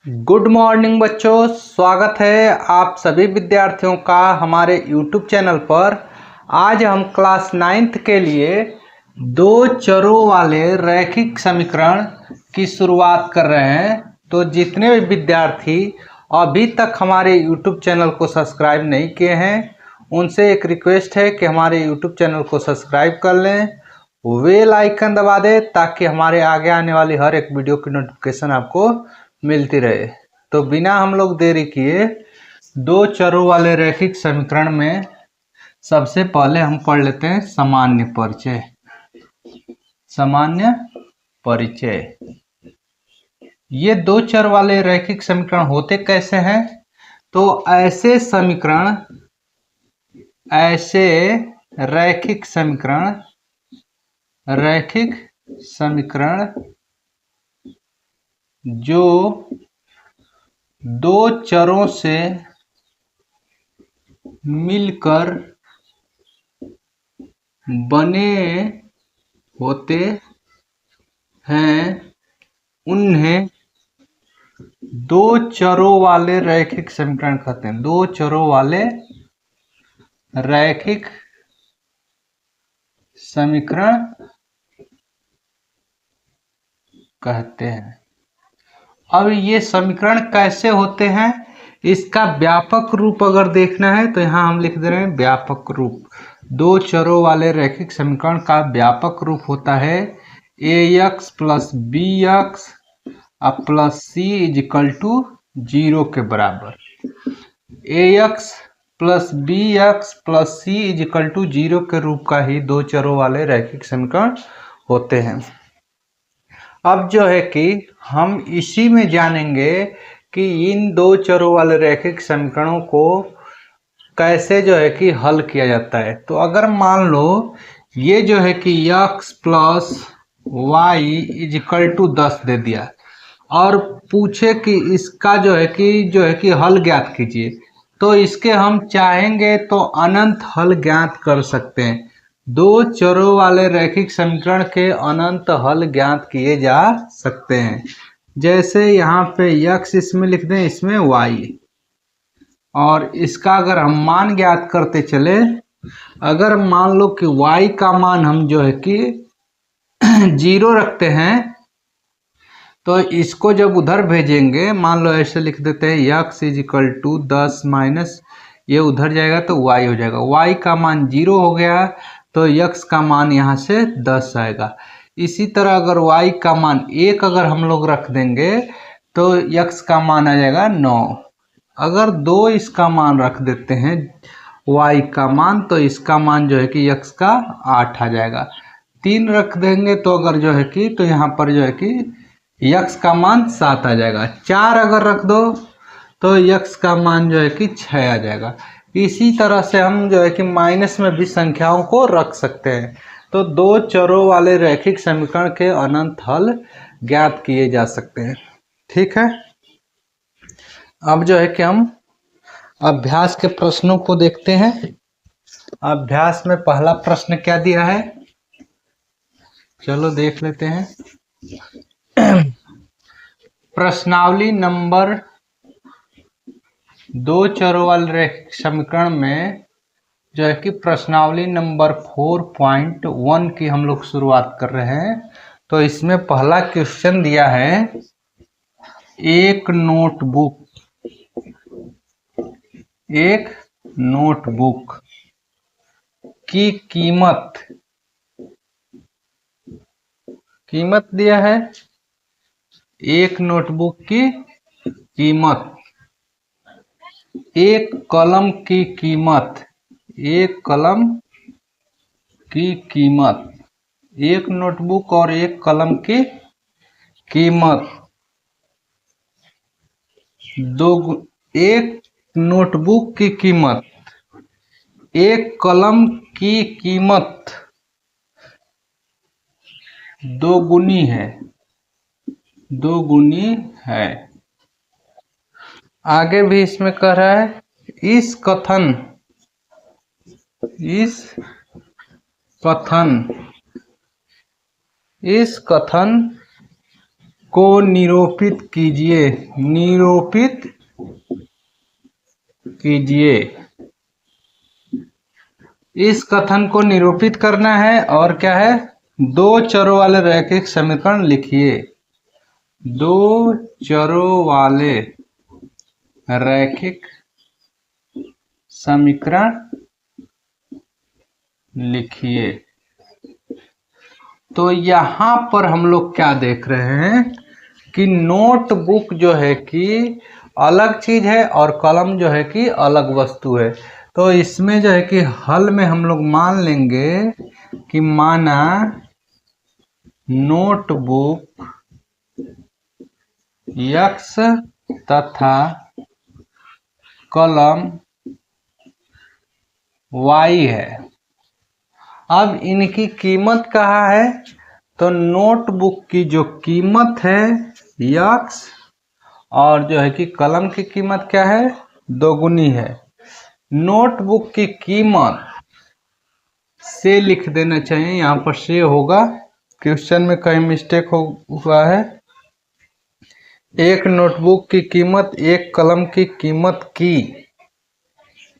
Good morning बच्चों, स्वागत है आप सभी विद्यार्थियों का हमारे YouTube चैनल पर। आज हम क्लास 9th के लिए दो चरों वाले रैखिक समीकरण की शुरुआत कर रहे हैं। तो जितने भी विद्यार्थी अभी तक हमारे YouTube चैनल को सब्सक्राइब नहीं किए हैं, उनसे एक रिक्वेस्ट है कि हमारे YouTube चैनल को सब्सक्राइब कर लें, बेल आइकन दबा दें ताकि हमारे आगे आने वाली हर एक वीडियो की नोटिफिकेशन आपको मिलती रहे। तो बिना हम लोग देरी किए दो चरों वाले रैखिक समीकरण में सबसे पहले हम पढ़ लेते हैं सामान्य परिचय। सामान्य परिचय। ये दो चर वाले रैखिक समीकरण होते कैसे हैं? तो ऐसे रैखिक समीकरण जो दो चरों से मिलकर बने होते हैं, उन्हें दो चरों वाले रैखिक समीकरण कहते हैं। दो चरों वाले रैखिक समीकरण कहते हैं। अब ये समीकरण कैसे होते हैं, इसका व्यापक रूप अगर देखना है तो यहाँ हम लिख दे रहे हैं व्यापक रूप। दो चरों वाले रैखिक समीकरण का व्यापक रूप होता है ax plus B X plus C is equal to 0 के बराबर। ax plus B X plus C is equal to 0 के रूप का ही दो चरों वाले रैखिक समीकरण होते हैं। अब जो है कि हम इसी में जानेंगे कि इन दो चरों वाले रैखिक समीकरणों को कैसे जो है कि हल किया जाता है। तो अगर मान लो ये जो है कि x plus Y is equal to 10 दे दिया और पूछे कि इसका जो है कि हल ज्ञात कीजिए, तो इसके हम चाहेंगे तो अनंत हल ज्ञात कर सकते हैं। दो चरों वाले रैखिक समीकरण के अनंत हल ज्ञात किए जा सकते हैं। जैसे यहाँ पे x इसमें लिख दें, इसमें y, और इसका अगर हम मान ज्ञात करते चले, अगर मान लो कि y का मान हम जो है कि 0 रखते हैं, तो इसको जब उधर भेजेंगे, मान लो ऐसे लिख देते हैं x is equal to 10 minus ये उधर जाएगा तो y हो जाएगा। y का मान 0 हो गया तो x का मान यहाँ से 10 आएगा। इसी तरह अगर y का मान 1 अगर हम लोग रख देंगे तो x का मान आ जाएगा 9। अगर 2 इसका मान रख देते हैं y का मान, तो इसका मान जो है कि x का 8 आ जाएगा। 3 रख देंगे तो अगर जो है कि तो यहाँ पर जो है कि x का मान 7 आ जाएगा। 4 अगर रख दो तो x का मान जो है कि 6 आ जाएगा। इसी तरह से हम जो है कि माइनस में भी संख्याओं को रख सकते हैं। तो दो चरों वाले रैखिक समीकरण के अनंत हल ज्ञात किए जा सकते हैं। ठीक है, अब जो है कि हम अभ्यास के प्रश्नों को देखते हैं। अभ्यास में पहला प्रश्न क्या दिया है, चलो देख लेते हैं। प्रश्नावली नंबर दो चरों वाले रैखिक समीकरण में जो है कि प्रश्नावली नंबर 4.1 की हम लोग शुरुआत कर रहे हैं। तो इसमें पहला क्वेश्चन दिया है, एक नोटबुक की कीमत दिया है। एक नोटबुक की कीमत, एक कलम की कीमत, एक कलम की कीमत, एक नोटबुक और एक कलम की कीमत एक नोटबुक की कीमत एक कलम की कीमत दोगुनी है। आगे भी इसमें कह रहा है, इस कथन को निरूपित कीजिए, निरूपित कीजिए। इस कथन को निरूपित करना है और क्या है, दो चरों वाले रैखिक समीकरण लिखिए। दो चरों वाले रैखिक समीकरण लिखिए। तो यहाँ पर हम लोग क्या देख रहे हैं कि नोटबुक जो है कि अलग चीज है और कलम जो है कि अलग वस्तु है। तो इसमें जो है कि हल में हम लोग मान लेंगे कि माना नोटबुक x तथा कलम y है। अब इनकी कीमत कहाँ है, तो नोटबुक की जो कीमत है x और जो है कि कलम की कीमत क्या है, दोगुनी है। नोटबुक की कीमत से लिख देना चाहिए, यहाँ पर से होगा, क्वेश्चन में कहीं मिस्टेक हुआ है। एक नोटबुक की कीमत एक कलम की कीमत की,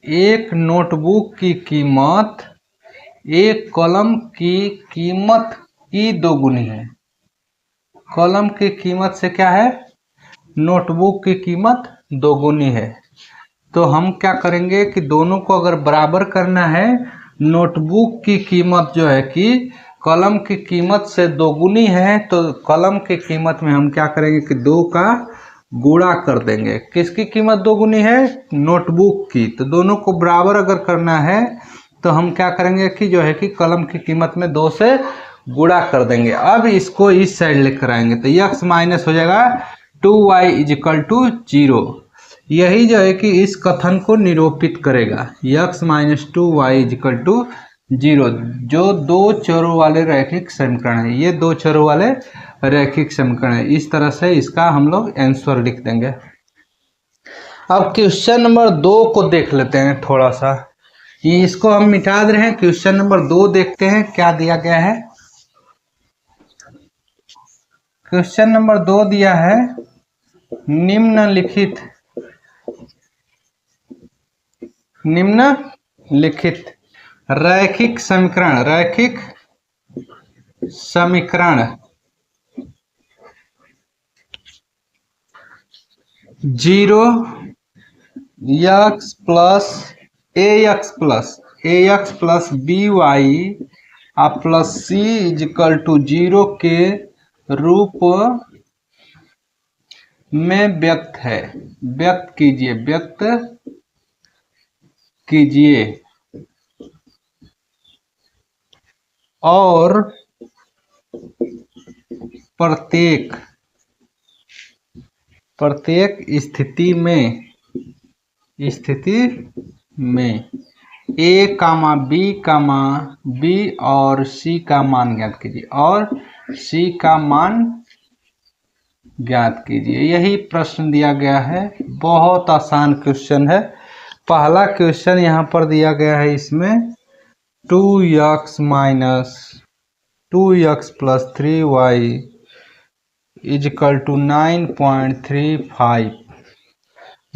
एक नोटबुक की कीमत एक कलम की कीमत की दोगुनी है। कलम की कीमत से क्या है, नोटबुक की कीमत दोगुनी है। तो हम क्या करेंगे कि दोनों को अगर बराबर करना है, नोटबुक की कीमत जो है कि कलम की कीमत से दोगुनी है, तो कलम की कीमत में हम क्या करेंगे कि 2 का गुणा कर देंगे। किसकी कीमत दोगुनी है, नोटबुक की। तो दोनों को बराबर अगर करना है तो हम क्या करेंगे कि जो है कि कलम की कीमत में 2 से गुणा कर देंगे। अब इसको इस साइड लेकर आएंगे तो x माइनस हो जाएगा 2y इजिकल टू 0। यही जो है कि इस कथन को निरूपित करेगा, x minus 2y is equal to 0, जो दो चरों वाले रैखिक समीकरण है। ये दो चरों वाले रैखिक समीकरण है। इस तरह से इसका हम लोग आंसर लिख देंगे। अब क्वेश्चन नंबर 2 को देख लेते हैं थोड़ा सा, ये इसको हम मिटा दे रहे हैं। क्वेश्चन नंबर 2 देखते हैं क्या दिया गया है। क्वेश्चन नंबर 2 दिया है, निम्नलिखित रैखिक समीकरण, रैखिक समीकरण 0x plus ax plus by plus c is equal to 0 के रूप में व्यक्त है। व्यक्त कीजिए और प्रत्येक स्थिति में a कामा b और c का मान ज्ञात कीजिए, और c का मान ज्ञात कीजिए। यही प्रश्न दिया गया है। बहुत आसान क्वेश्चन है। पहला क्वेश्चन यहाँ पर दिया गया है, इसमें 2x minus 2x plus 3y is equal to 9.35।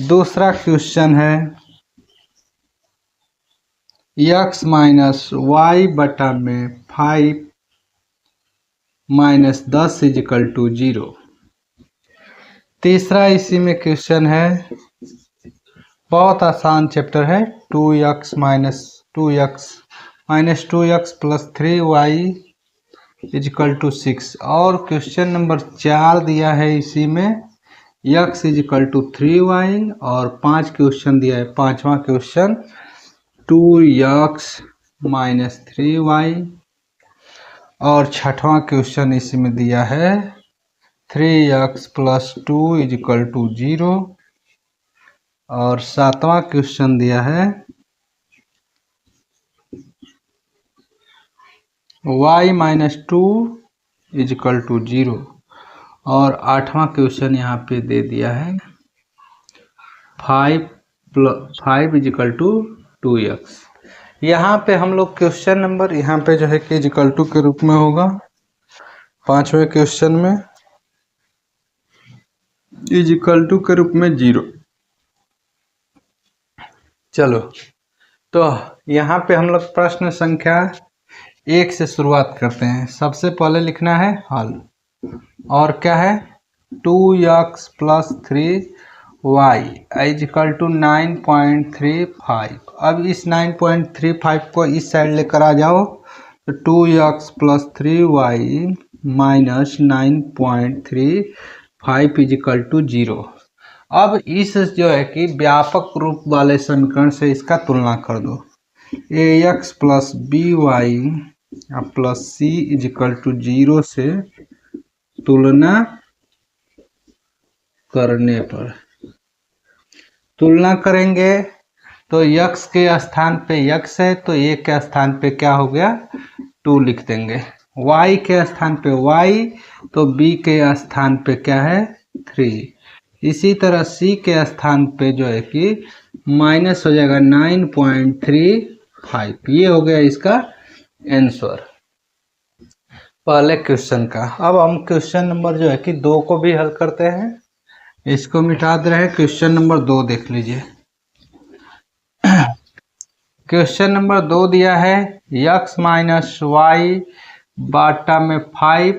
दूसरा क्वेश्चन है x माइनस y बटा में 5 माइनस 10 इजिकल टू 0। तीसरा इसी में क्वेश्चन है, बहुत आसान चैप्टर है, 2x minus 2x plus 3y is equal to 6। और क्वेश्चन नंबर 4 दिया है इसी में, x इजिकल टू 3y, और 5 क्वेश्चन दिया है। पांचवा क्वेश्चन 2x माइनस 3y, और छठवां क्वेश्चन इसी में दिया है 3x प्लस 2 इजिकल टू 0, और सातवां क्वेश्चन दिया है y माइनस 2 इजिकल टू 0, और आठवां क्वेश्चन यहाँ पे दे दिया है 5 इजिकल टू 2x। यहाँ पे हम लोग क्वेश्चन नंबर यहाँ पे जो है कि इजिकल टू के रूप में होगा पांचवें क्वेश्चन में। इज इक्वल टू के रूप में 0। चलो तो यहाँ पे हम लोग प्रश्न संख्या 1 से शुरुआत करते हैं। सबसे पहले लिखना है हल, और क्या है 2x plus 3y is equal to 9.35। अब इस 9.35 को इस साइड लेकर आ जाओ, तो 2x plus 3y minus 9.35 is equal to 0। अब इस जो है कि व्यापक रूप वाले समीकरण से इसका तुलना कर दो। ax plus by plus c is equal to 0 से तुलना करने पर, तुलना करेंगे तो x के स्थान पे x है तो a के स्थान पे क्या हो गया 2 लिख देंगे, y के स्थान पे y तो b के स्थान पे क्या है 3। इसी तरह c के स्थान पे जो है कि माइनस हो जाएगा 9.35। ये हो गया इसका आंसर पहले क्वेश्चन का। अब हम क्वेश्चन नंबर जो है कि 2 को भी हल करते हैं। इसको मिटा दे रहे हैं। क्वेश्चन नंबर 2 देख लीजिए। क्वेश्चन नंबर 2 दिया है x माइनस वाई बाटा में 5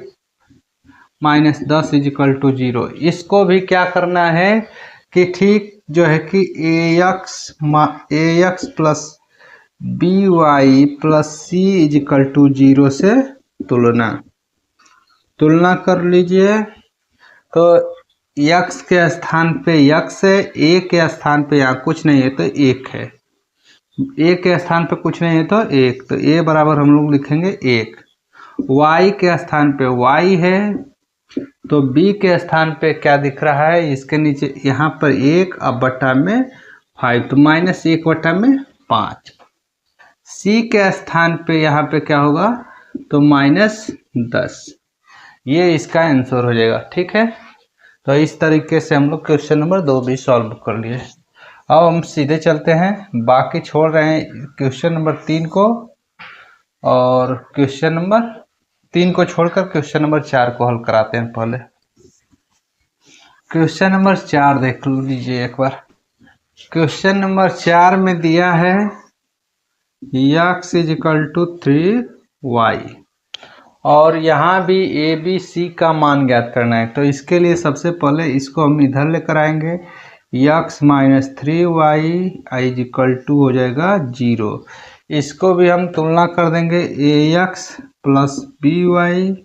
माइनस 10 इज इक्वल टू 0। इसको भी क्या करना है कि ठीक जो है कि ax plus by plus c is equal to 0 से तुलना कर लीजिए। तो x के स्थान पे x है, a के स्थान पे यहाँ कुछ नहीं है तो 1 है, a के स्थान पे कुछ नहीं है तो 1, तो a बराबर हम लोग लिखेंगे 1। y के स्थान पे y है तो b के स्थान पे क्या दिख रहा है इसके नीचे यहाँ पर 1 अब बटा में 5 तो माइनस 1 बटा में 5। c के स्थान पे यहाँ पे क्या होगा तो माइनस 10। ये इसका आंसर हो जाएगा। ठीक है, तो इस तरीके से हम लोग क्वेश्चन नंबर 2 भी सॉल्व कर लिए। अब हम सीधे चलते हैं, बाकी छोड़ रहे हैं क्वेश्चन नंबर 3 को, और क्वेश्चन नंबर 3 को छोड़कर क्वेश्चन नंबर 4 को हल कराते हैं। पहले क्वेश्चन नंबर 4 देख लीजिए एक बार। क्वेश्चन नंबर 4 में दिया है x is equal to 3y, और यहाँ भी a b c का मान ज्ञात करना है। तो इसके लिए सबसे पहले इसको हम इधर लेकर आएंगे, x minus 3y is equal to हो जाएगा 0। इसको भी हम तुलना कर देंगे ax plus by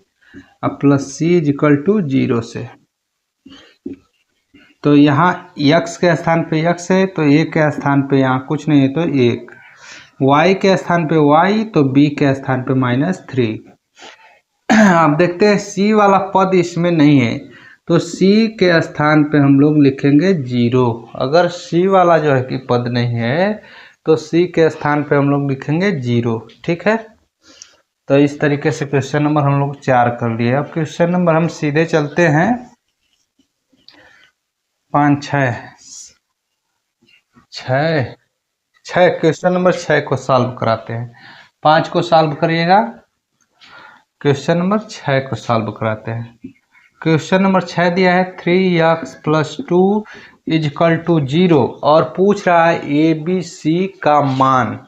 plus c is equal to 0 से। तो यहाँ x के स्थान पे x है तो a के स्थान पे यहाँ कुछ नहीं है तो 1, y के स्थान पे y तो b के स्थान पे माइनस 3। अब देखते हैं c वाला पद इसमें नहीं है तो c के स्थान पे हम लोग लिखेंगे 0। अगर c वाला जो है कि पद नहीं है तो c के स्थान पे हम लोग लिखेंगे 0। ठीक है, तो इस तरीके से क्वेश्चन नंबर हम लोग 4 कर लिए। अब क्वेश्चन नंबर हम सीधे चलते हैं 5 6 क्वेश्चन नंबर 6 को सॉल्व कराते हैं। 5 को सॉल्व करिएगा, क्वेश्चन नंबर 6 को सॉल्व कराते हैं। क्वेश्चन नंबर 6 दिया है 3x plus 2 is equal to 0 और पूछ रहा है ए बी सी का मान।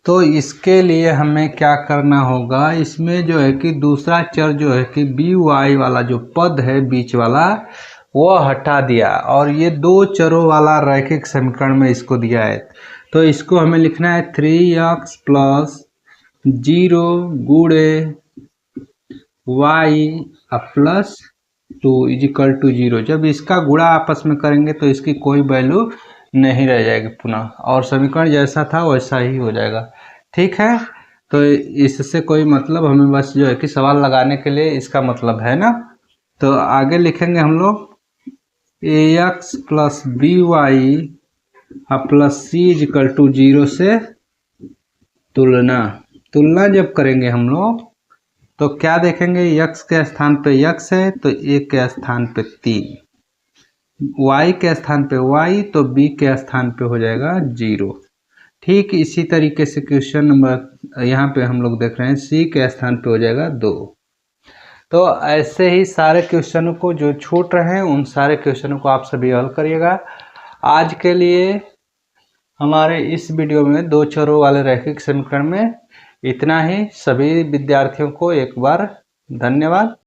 तो इसके लिए हमें क्या करना होगा, इसमें जो है कि दूसरा चर जो है कि बी वाई वाला जो पद है बीच वाला वो हटा दिया, और ये 2 चरों वाला रैखिक समीकरण में इसको दिया है। तो इसको हमें लिखना है 3x प्लस 0 गुणे y plus 2 is equal to 0। जब इसका गुणा आपस में करेंगे तो इसकी कोई वैल्यू नहीं रह जाएगी पुनः, और समीकरण जैसा था वैसा ही हो जाएगा। ठीक है, तो इससे कोई मतलब, हमें बस जो है कि सवाल लगाने के लिए इसका मतलब है ना। तो आगे लिखेंगे हम लोग ax plus by plus c is equal to 0 से तुलना जब करेंगे हम लोग तो क्या देखेंगे, x के स्थान पे x है तो a के स्थान पे 3, y के स्थान पे y तो b के स्थान पे हो जाएगा 0। ठीक इसी तरीके से क्वेश्चन नंबर यहाँ पे हम लोग देख रहे हैं c के स्थान पे हो जाएगा 2। तो ऐसे ही सारे क्वेश्चनों को जो छूट रहे हैं उन सारे क्वेश्चनों को आप सभी हल करिएगा। आज के लिए हमारे इस वीडियो में 2 चरों वाले रैखिक समीकरण में इतना ही। सभी विद्यार्थियों को एक बार धन्यवाद।